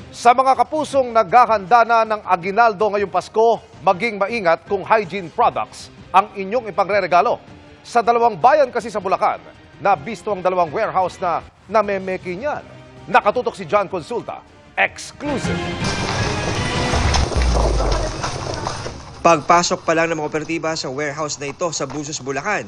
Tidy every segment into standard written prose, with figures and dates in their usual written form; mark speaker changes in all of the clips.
Speaker 1: Sa mga kapusong naghahanda na ng aginaldo ngayong Pasko, maging maingat kung hygiene products ang inyong ipagre-regalo. Sa dalawang bayan kasi sa Bulacan, nabisto ang dalawang warehouse na namemeki niyan. Nakatutok si John Consulta. Exclusive.
Speaker 2: Pagpasok pa lang ng mga operatiba sa warehouse na ito sa Busos, Bulacan,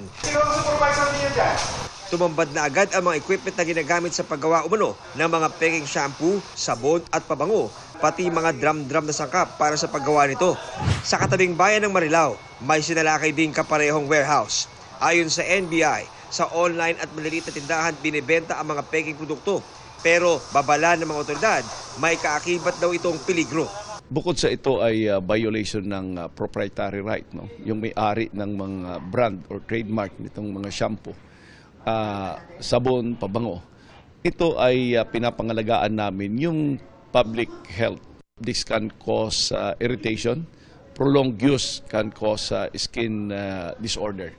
Speaker 2: tumambad na agad ang mga equipment na ginagamit sa paggawa umano ng mga peking shampoo, sabon at pabango, pati mga drum-drum na sangkap para sa paggawa nito. Sa katabing bayan ng Marilao, may sinalakay ding kaparehong warehouse. Ayon sa NBI, sa online at maliliit na tindahan binibenta ang mga peking produkto. Pero babala ng mga otoridad, may kaakibat daw itong peligro.
Speaker 3: Bukod sa ito ay violation ng proprietary right, no? Yung may-ari ng mga brand or trademark nitong mga shampoo, sabon, pabango. Ito ay pinapangalagaan namin yung public health. This can cause irritation. Prolonged use can cause skin disorder.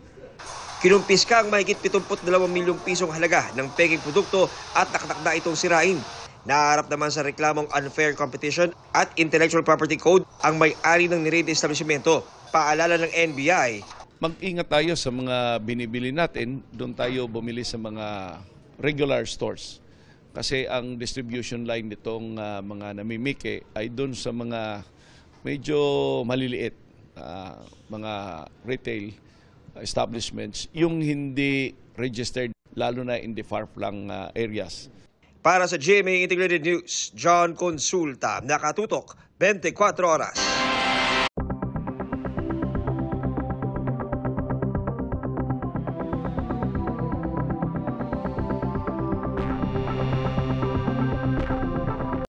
Speaker 2: Kinumpiska ang mahigit 72 milyong pisong halaga ng peking produkto at nakatakda itong sirain. Naharap naman sa reklamong unfair competition at intellectual property code ang may-ari ng niraid na establishmento. Paalala ng NBI,
Speaker 3: mag-ingat tayo sa mga binibili natin, doon tayo bumili sa mga regular stores. Kasi ang distribution line nitong mga namimiki ay doon sa mga medyo maliliit, mga retail establishments, yung hindi registered, lalo na in the far-flung areas.
Speaker 2: Para sa GMA Integrated News, John Consulta, nakatutok 24 oras.